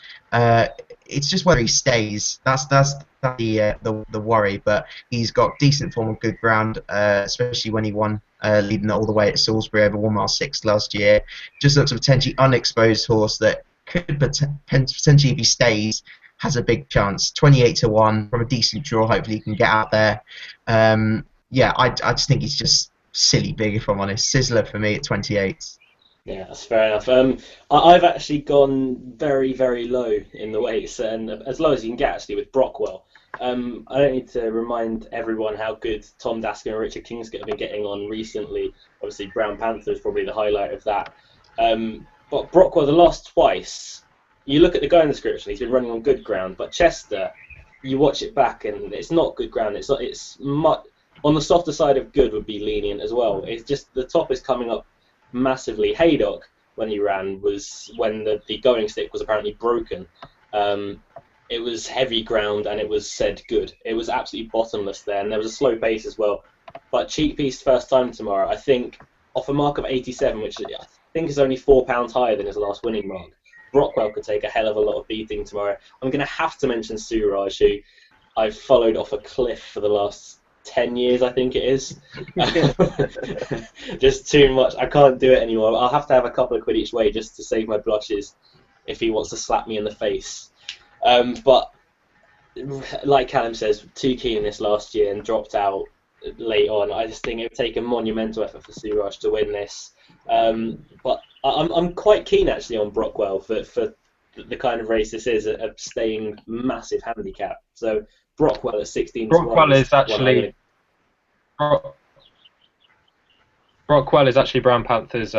It's just whether he stays. That's the worry. But he's got decent form of good ground, especially when he won leading all the way at Salisbury over 1 mile 6 last year. Just looks a potentially unexposed horse that could potentially, if he stays, has a big chance. 28-1 from a decent draw. Hopefully he can get out there. Yeah, I just think he's just silly big, if I'm honest. Sizzler for me at 28. Yeah, that's fair enough. I've actually gone very, very low in the weights, and as low as you can get actually with Brockwell. I don't need to remind everyone how good Tom Daskin and Richard Kingscott have been getting on recently. Obviously, Brown Panther is probably the highlight of that. But Brockwell, the last twice, you look at the going description, he's been running on good ground. But Chester, you watch it back, and it's not good ground. It's much, on the softer side of good would be lenient as well. It's just the top is coming up massively. Haydock, when he ran, was when the going stick was apparently broken. It was heavy ground and it was said good. It was absolutely bottomless there, and there was a slow pace as well. But Cheek Beast first time tomorrow, I think, off a mark of 87, which I think is only £4 higher than his last winning mark. Brockwell could take a hell of a lot of beating tomorrow. I'm going to have to mention Suraj, who I've followed off a cliff for the last 10 years, I think it is. Just too much. I can't do it anymore. I'll have to have a couple of quid each way just to save my blushes if he wants to slap me in the face. But like Callum says, too keen in this last year and dropped out late on. I just think it would take a monumental effort for Suraj to win this. But I'm quite keen actually on Brockwell for the kind of race this is, a staying massive handicap. So Brockwell at 16. Brockwell is actually Brown Panther's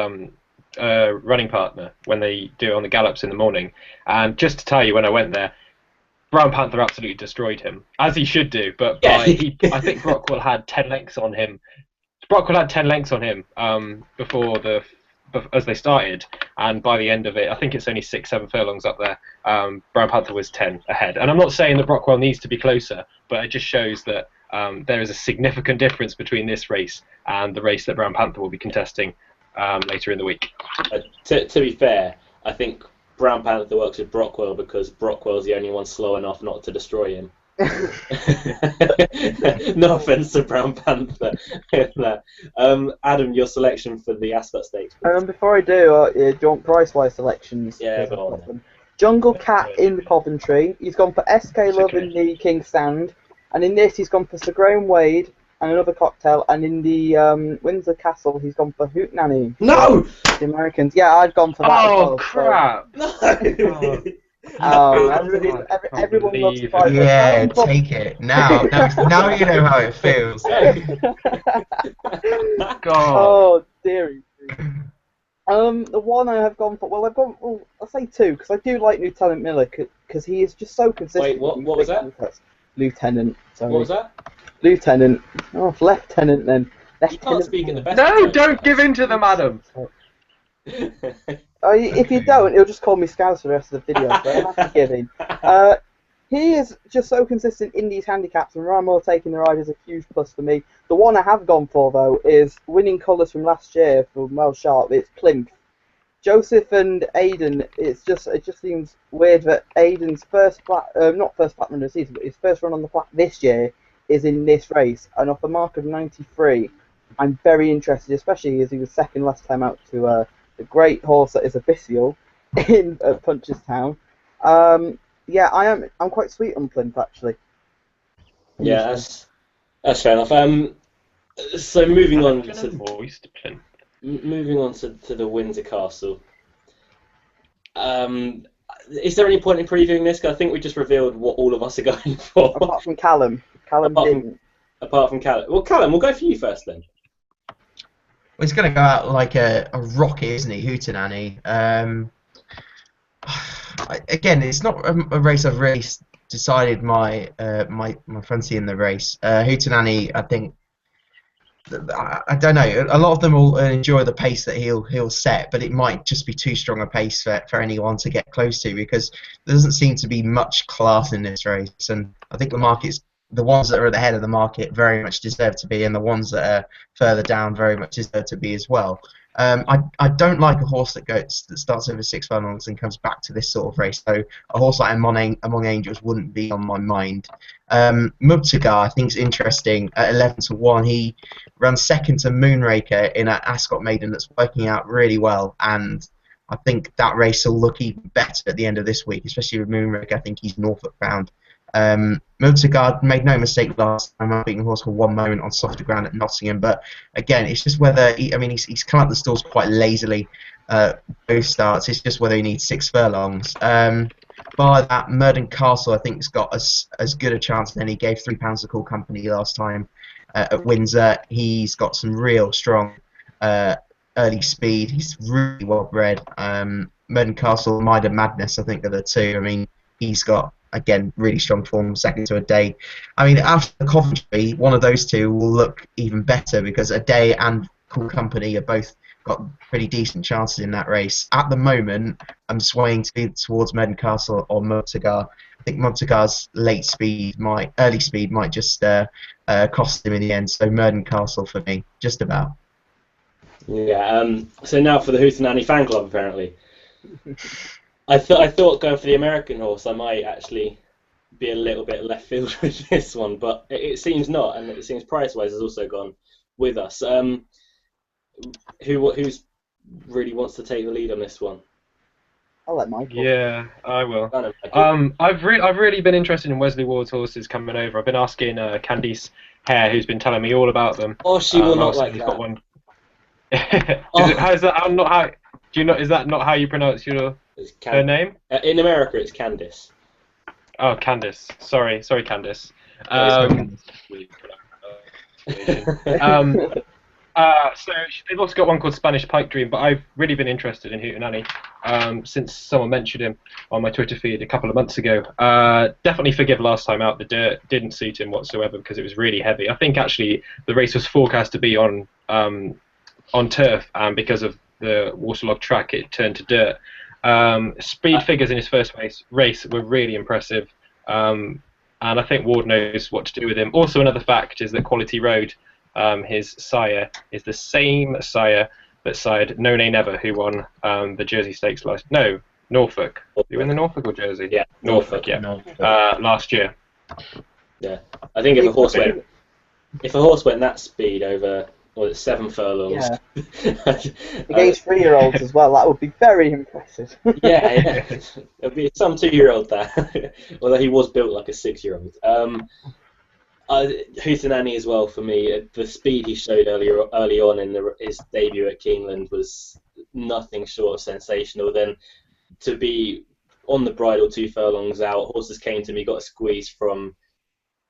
running partner when they do it on the gallops in the morning. And just to tell you, when I went there, Brown Panther absolutely destroyed him, as he should do. But I think Brockwell had 10 lengths on him. Brockwell had 10 lengths on him as they started, and by the end of it, I think it's only 6-7 furlongs up there. Brown Panther was 10 ahead, and I'm not saying that Brockwell needs to be closer, but it just shows that there is a significant difference between this race and the race that Brown Panther will be contesting later in the week. To be fair, I think Brown Panther works with Brockwell because Brockwell's the only one slow enough not to destroy him. No offense to Brown Panther. Adam, your selection for the Ascot Stakes. Before I do, do you want price-wise selections? Yeah, go on. Jungle Cat in the Coventry. He's gone for SK Love in the King's Stand, and in this he's gone for Sir Graham Wade and another cocktail, and in the Windsor Castle he's gone for Hootenanny. No! The Americans. Yeah, I've gone for that. Oh, as well, crap! So. Everyone loves to fight. Yeah, take it. Now you know how it feels. God. Oh, dearie. The one I have gone for, I'll say two, because I do like Lieutenant Miller, because he is just so consistent. Wait, what was that? Lieutenant. Sorry. What was that? Lieutenant. Oh, Lieutenant then. You can't speak in the best. No, don't give in to them, Adam. If you don't, he'll just call me Scouse for the rest of the video, so I'll have to give in. He is just so consistent in these handicaps, and Ryan Moore taking the ride is a huge plus for me. The one I have gone for, though, is winning colours from last year from Welsh Sharp. It's Plinth. Joseph and Aidan, it just seems weird that Aidan's not first platinum of the season, but his first run on the flat this year is in this race, and off a mark of 93, I'm very interested, especially as he was second last time out to the great horse that is Abyssal in Punchestown. Yeah, I'm quite sweet on Plinth actually. Yeah, that's fair enough. So moving on to the Windsor Castle. Is there any point in previewing this? Because I think we just revealed what all of us are going for. Apart from Callum. Apart from Callum. Well, Callum, we'll go for you first then. Well, he's going to go out like a rocket, isn't he, Hootenanny? Again, it's not a race I've really decided my fancy in the race. Hootenanny, I think, I don't know. A lot of them will enjoy the pace that he'll set, but it might just be too strong a pace for anyone to get close to, because there doesn't seem to be much class in this race, and I think the ones that are at the head of the market very much deserve to be, and the ones that are further down very much deserve to be as well. I don't like a horse that starts over 6 furlongs and comes back to this sort of race. So a horse like Among Angels wouldn't be on my mind. Mubtagar I think is interesting at 11-1. He runs second to Moonraker in an Ascot maiden that's working out really well, and I think that race will look even better at the end of this week, especially with Moonraker. I think he's Norfolk bound. Mubtagar made no mistake last time, beating a horse for one moment on softer ground at Nottingham. But again, it's just whether he's come out the stalls quite lazily both starts. It's just whether he needs 6 furlongs. By that, Murden Castle I think has got as good a chance as any. He gave £3 to Call Company last time at Windsor. He's got some real strong early speed. He's really well bred. Murden Castle, Mind of Madness I think are the two. I mean, he's got, again, really strong form, second to A Day. I mean, after Coventry, one of those two will look even better because A Day and Cool Company are both got pretty decent chances in that race. At the moment, I'm swaying towards Murden Castle or Mubtagar. I think Mubtagar's early speed might just cost him in the end. So Murden Castle for me, just about. Yeah. So now for the Hootenanny fan club, apparently. I thought going for the American horse, I might actually be a little bit left field with this one, but it seems not, and it seems Pricewise has also gone with us. Who's really wants to take the lead on this one? I'll let Michael. Yeah, I will. Go on, Michael. I've really been interested in Wesley Ward's horses coming over. I've been asking Candice Hare, who's been telling me all about them. Oh, she will not like he's that. got one. How is that? I'm not how. Do you know? Is that not how you pronounce her name? In America, it's Candice. Oh, Candice. Sorry, Candice. So they've also got one called Spanish Pike Dream, but I've really been interested in Hootenanny since someone mentioned him on my Twitter feed a couple of months ago. Definitely forgive last time out. The dirt didn't suit him whatsoever because it was really heavy. I think actually the race was forecast to be on turf, and because of the waterlogged track, it turned to dirt. Speed figures in his first race were really impressive, and I think Ward knows what to do with him. Also, another fact is that Quality Road, his sire, is the same sire that sired No Nay Never, who won the Jersey Stakes Norfolk. Did you win the Norfolk or Jersey? Yeah, Norfolk. Yeah, last year. Yeah, I think if a horse went that speed over 7 furlongs. Yeah. Against 3-year-olds as well, that would be very impressive. yeah. It'd be some 2-year-old there, although he was built like a 6-year-old. Hootenanny as well for me. The speed he showed early on in his debut at Keeneland was nothing short of sensational. Then to be on the bridle 2 furlongs out, horses came to me, got a squeeze from.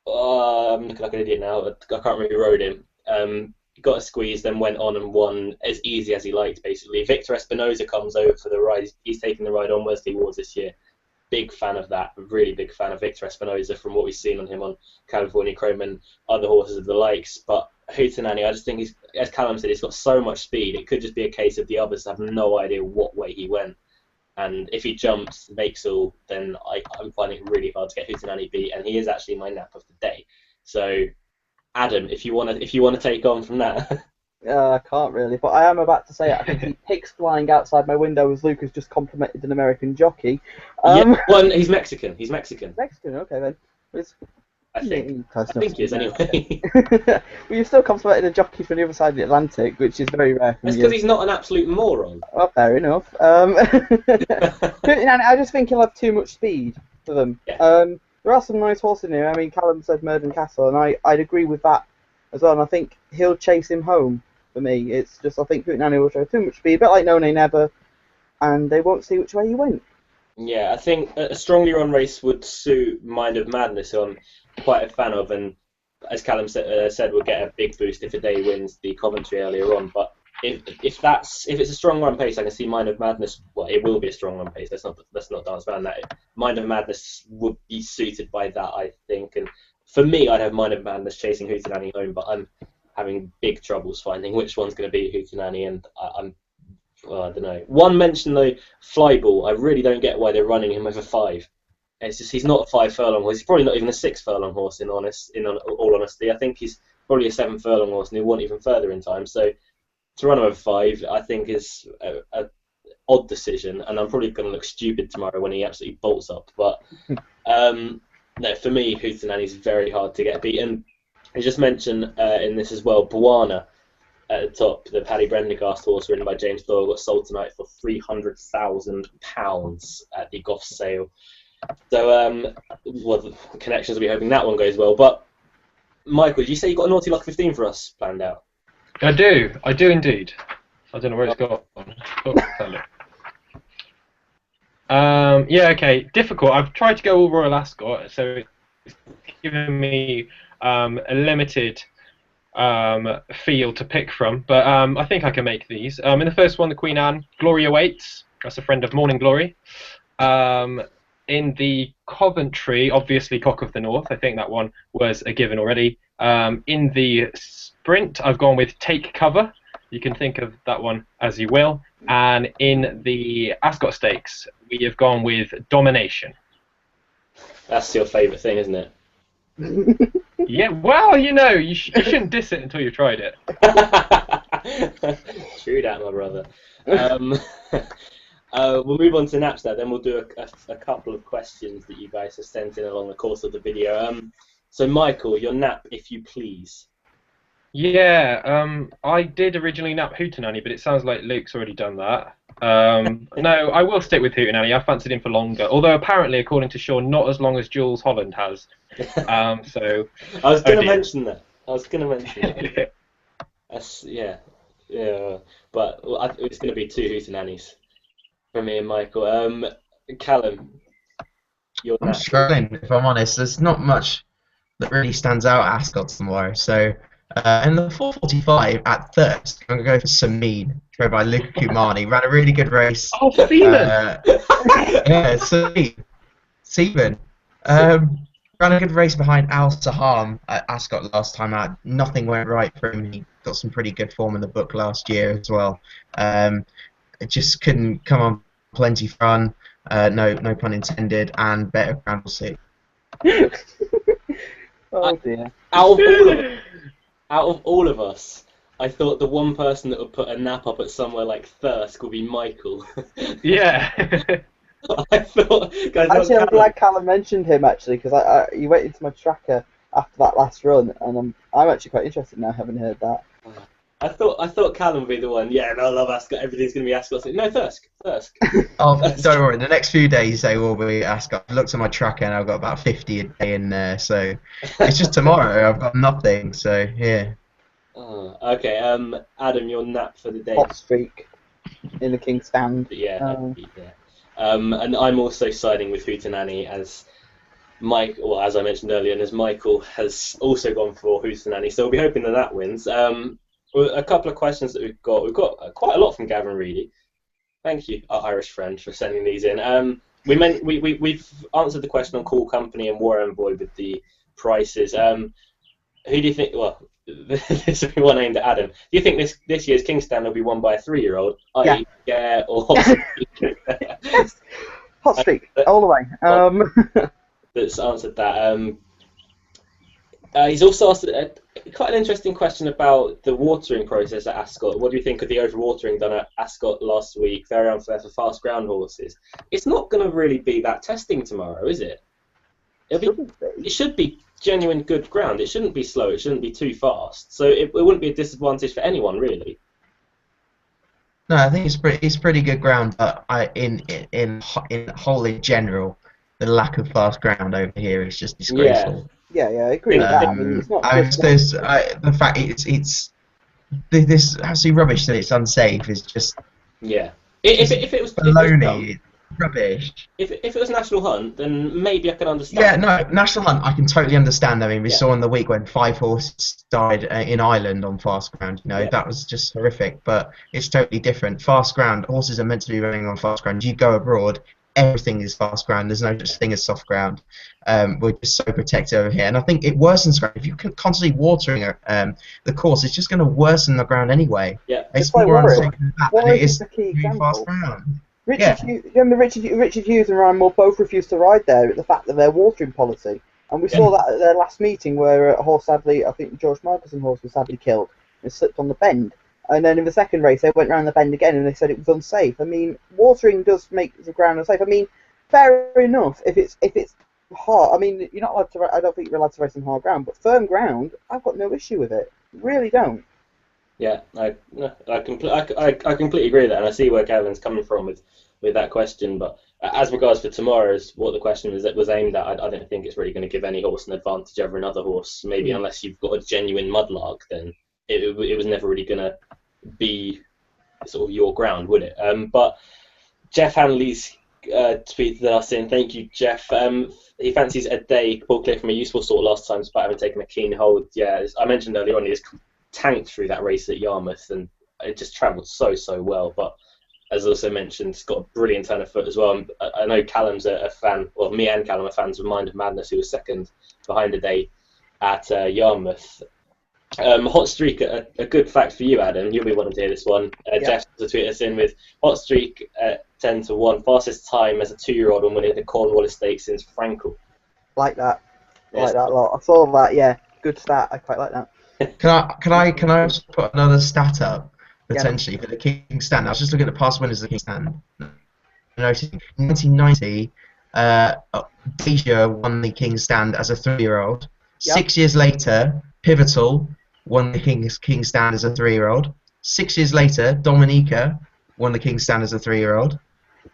I'm looking like an idiot now. I can't remember who rode him. Got a squeeze, then went on and won as easy as he liked, basically. Victor Espinosa comes over for the ride. He's taking the ride on Wesley Wards this year. Big fan of that. Really big fan of Victor Espinosa from what we've seen on him on California Chrome and other horses of the likes. But Hootenanny, I just think as Callum said, he's got so much speed. It could just be a case of the others have no idea what way he went. And if he jumps, makes all, then I'm finding it really hard to get Hootenanny beat. And he is actually my nap of the day. So Adam, if you want to take on from that. I can't really, but I am about to say it. I can see pigs flying outside my window as Lucas just complimented an American jockey. He's Mexican. Mexican, okay then. I think he is anyway. Well, you've still complimented a jockey from the other side of the Atlantic, which is very rare. That's because he's not an absolute moron. Well, fair enough. I just think he'll have too much speed for them. Yeah. There are some nice horses in here. I mean, Callum said Murden Castle, and I'd agree with that as well. And I think he'll chase him home for me. It's just I think Hootenanny will show too much speed, a bit like No Nay Never, and they won't see which way he went. Yeah, I think a strongly run race would suit Mind of Madness, who I'm quite a fan of, and as Callum said, we'll get a big boost if A Day wins the Coventry earlier on. But if it's a strong run pace, I can see Mind of Madness. Well, it will be a strong run pace. Let's not dance around that. Mind of Madness would be suited by that, I think. And for me, I'd have Mind of Madness chasing Hootenanny home, but I'm having big troubles finding which one's going to be Hootenanny, and I don't know. One mentioned though, Flyball. I really don't get why they're running him over 5. It's just he's not a 5 furlong horse. He's probably not even a 6 furlong horse. In all honesty, I think he's probably a 7 furlong horse, and he'll want even further in time. So to run over 5, I think is a odd decision, and I'm probably going to look stupid tomorrow when he absolutely bolts up. But no, for me, Hootenanny is very hard to get beaten. I just mentioned in this as well, Buana at the top, the Paddy Prendergast horse ridden by James Doyle, got sold tonight for £300,000 at the Goff sale. So, well, the connections will be hoping that one goes well. But Michael, did you say you got a naughty luck 15 for us planned out? I do indeed. I don't know where it's gone. Oh, found it. Yeah, okay. Difficult. I've tried to go all Royal Ascot, so it's given me a limited field to pick from, but I think I can make these. In the first one, the Queen Anne, Glory Awaits. That's a friend of Morning Glory. In the Coventry, obviously Cock of the North. I think that one was a given already. In the Sprint, I've gone with Take Cover. You can think of that one as you will. And in the Ascot Stakes, we have gone with Domination. That's your favourite thing, isn't it? Yeah, well, you know, you shouldn't diss it until you've tried it. True that, my brother. We'll move on to naps now, then we'll do a couple of questions that you guys have sent in along the course of the video. So, Michael, your nap, if you please. Yeah, I did originally nap Hootenanny, but it sounds like Luke's already done that. No, I will stick with Hootenanny. I fancied him for longer, although apparently, according to Sean, not as long as Jules Holland has. So I was going to mention that. That's, yeah. But it's going to be 2 Hootenannies from me and Michael. Callum, your I'm nap. struggling, if I'm honest. There's not much that really stands out at Ascot tomorrow. So, in the 4:45 at Thirst, I'm going to go for Sameen, trained by Luca Kumani. Ran a really good race. Oh, Seaman! Yeah, Seaman. Ran a good race behind Al Saham at Ascot last time out. Nothing went right for him. He got some pretty good form in the book last year as well. It just couldn't come on plenty fun. No pun intended, and better ground will see. Oh dear. Out of all of us, I thought the one person that would put a nap up at somewhere like Thirsk would be Michael. Yeah. I thought, guys, Actually, I'm glad Callum mentioned him actually, because he went into my tracker after that last run, and I'm actually quite interested now, having heard that. I thought Callum would be the one. Yeah, no, I love Ascot. Everything's going to be Ascot. No, Thirsk. Oh, don't worry. The next few days they will be Ascot. I've looked at my tracker and I've got about 50 a day in there. So it's just tomorrow. I've got nothing. So yeah. Oh, okay. Adam, your nap for the day. Hot streak in the King's Stand. Yeah. And I'm also siding with Hootenanny as Mike. Well, as I mentioned earlier, and as Michael has also gone for Hootenanny. So we'll be hoping that wins. A couple of questions that we've got. We've got quite a lot from Gavin Reedy. Thank you, our Irish friend, for sending these in. We've answered the question on Cool Company and War Envoy with the prices. Who do you think? Well, this will be one aimed at Adam. Do you think this year's King's Stand will be won by a 3-year-old? Yeah. Or Yes. Hot streak all the way. That's answered that. He's also asked quite an interesting question about the watering process at Ascot. What do you think of the overwatering done at Ascot last week? Very unfair for fast ground horses. It's not going to really be that testing tomorrow, is it? It should be genuine good ground. It shouldn't be slow. It shouldn't be too fast. So it wouldn't be a disadvantage for anyone, really. No, I think it's pretty good ground, but in whole in general, the lack of fast ground over here is just disgraceful. Yeah, I agree with that. I mean, it's not just the fact it's this absolutely rubbish that it's unsafe is just If it was baloney, rubbish. If it was National Hunt, then maybe I could understand. Yeah, no, National Hunt I can totally understand. I mean, we saw in the week when 5 horses died in Ireland on fast ground. You know, that was just horrific. But it's totally different. Fast ground, horses are meant to be running on fast ground. You go abroad, everything is fast ground. There's no such thing as soft ground. We're just so protected over here, and I think it worsens ground. If you're constantly watering the course, it's just going to worsen the ground anyway. Yeah, it's more unsafe than that than it is fast ground. Richard Hughes and Ryan Moore both refused to ride there at the fact of their watering policy, and we saw that at their last meeting where a horse sadly, I think George Michelson horse was sadly killed and slipped on the bend. And then in the second race, they went round the bend again, and they said it was unsafe. I mean, watering does make the ground unsafe. I mean, fair enough. If it's hard, I mean, you're not allowed to. I don't think you're allowed to race on hard ground, but firm ground, I've got no issue with it. Really don't. Yeah, I completely agree with that, and I see where Kevin's coming from with that question. But as regards for tomorrow's, what the question was aimed at, I don't think it's really going to give any horse an advantage over another horse. Maybe unless you've got a genuine mudlark, then it was never really going to be sort of your ground, would it? But Jeff Hanley's tweeted us in. Thank you, Jeff. He fancies a day ball clear from a useful sort last time, despite having taken a keen hold. Yeah, I mentioned earlier on, he just tanked through that race at Yarmouth, and it just travelled so well. But as also mentioned, it's got a brilliant turn of foot as well. I know Callum's a fan, well, me and Callum are fans of Mind of Madness, who was second behind a day at Yarmouth. Hot Streak, a good fact for you, Adam. You'll be wanting to hear this one. Jeff tweeted us in with Hot Streak 10-1, fastest time as a 2-year-old when winning the Cornwall Stakes since Frankel. Like that. Yes. Like that a lot. I saw that. Yeah, good stat. I quite like that. Can I just put another stat up potentially for the King's Stand? I was just looking at the past winners of the King's Stand. Noting 1990, Deja won the King's Stand as a 3-year-old. Yep. 6 years later, Pivotal won the King's Stand as a 3-year-old. 6 years later, Dominica won the King's Stand as a 3-year-old.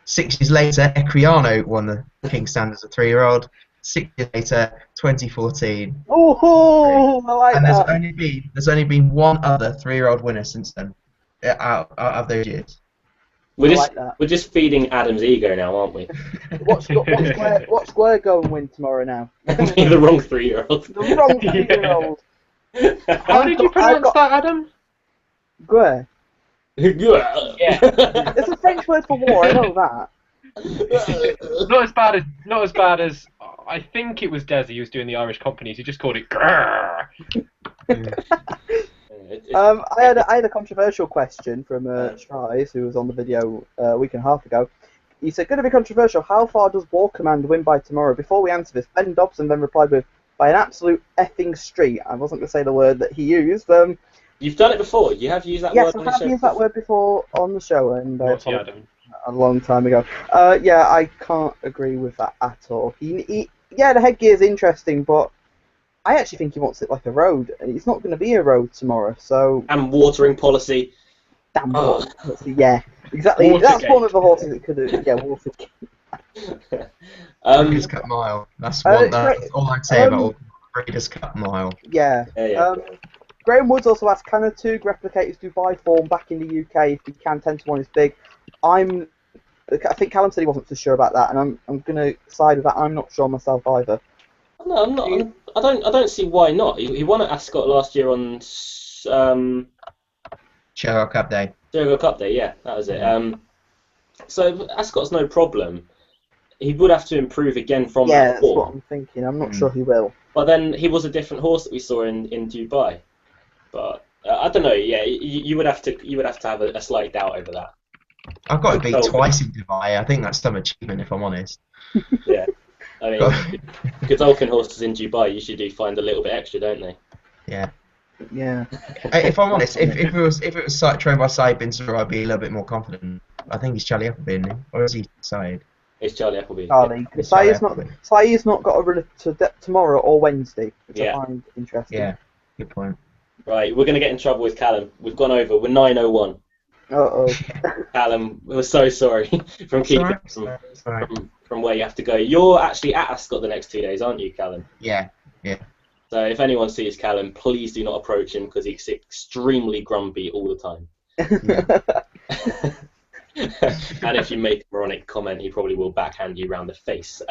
6 years later, Ecriano won the King's Stand as a 3-year-old. 6 years later, 2014. Oh, I like And that. there's only been one other 3-year-old winner since then, out of those years. We're just feeding Adam's ego now, aren't we? What's Square going to win tomorrow now? The wrong 3-year-old. The wrong 3-year-old. How did you pronounce that, Adam? Square. Yeah. It's a French word for war. I know that. Not as bad as I think it was Desi who was doing the Irish companies. He just called it grrr. I had a controversial question from Strize, who was on the video a week and a half ago. He said, "Going to be controversial. How far does War Command win by tomorrow?" Before we answer this, Ben Dobson then replied with, "By an absolute effing street." I wasn't going to say the word that he used. You've done it before. You have used that Yes, word on I the have show. used that word before on the show, and Adam. a long time ago. Yeah, I can't agree with that at all. Yeah, the headgear is interesting, but I actually think he wants it like a road, and it's not going to be a road tomorrow. So And watering policy. damn yeah, exactly. Watergate. That's one of the horses that could have. Yeah, Watergate. Breeders' Cup Mile. That's one. That's all I'd say about Breeders' Cup Mile. Yeah. Yeah. Graham Woods also asked, "Can a Tug replicate his Dubai form back in the UK? If he can, 10-1 is big." I think Callum said he wasn't so sure about that, and I'm going to side with that. I'm not sure myself either. No, I'm not. I don't see why not. He won at Ascot last year on Cheryl Cup Day. Dogo Cup Day. Yeah, that was it. So Ascot's no problem. He would have to improve again from Yeah, that that's form. what I'm thinking. I'm not sure he will. But then he was a different horse that we saw in Dubai. But I don't know. Yeah, you would have to have a slight doubt over that. I've got to beat twice in Dubai. I think that's some achievement, if I'm honest. Yeah, I mean, Godolphin horses in Dubai usually do find a little bit extra, don't they? Yeah. Yeah. If I'm honest, if it was trained by Said Bin Sur, I'd be a little bit more confident. I think he's Charlie Appleby, isn't he? Or is he Said? It's Charlie Appleby. Charlie. Saeed's not got a run tomorrow or Wednesday, which I find interesting. Yeah. Good point. Right, we're going to get in trouble with Callum. We've gone over. We're 9:01. Uh-oh. Callum, we're so sorry from keeping from where you have to go. You're actually at Ascot the next 2 days, aren't you, Callum? Yeah. So if anyone sees Callum, please do not approach him because he's extremely grumpy all the time. And if you make a moronic comment, he probably will backhand you round the face.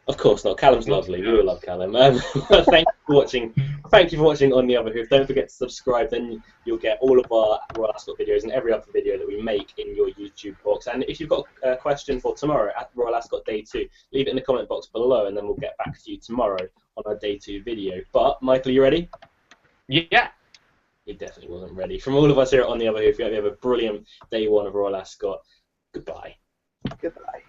Of course not. Callum's lovely. We all love Callum. Thank you for watching. Thank you for watching On the Other Hoof. Don't forget to subscribe. Then you'll get all of our Royal Ascot videos and every other video that we make in your YouTube box. And if you've got a question for tomorrow at Royal Ascot Day 2, leave it in the comment box below, and then we'll get back to you tomorrow on our Day 2 video. But Michael, are you ready? Yeah. He definitely wasn't ready. From all of us here at On the Other Hoof, we hope you have a brilliant Day 1 of Royal Ascot. Goodbye. Goodbye.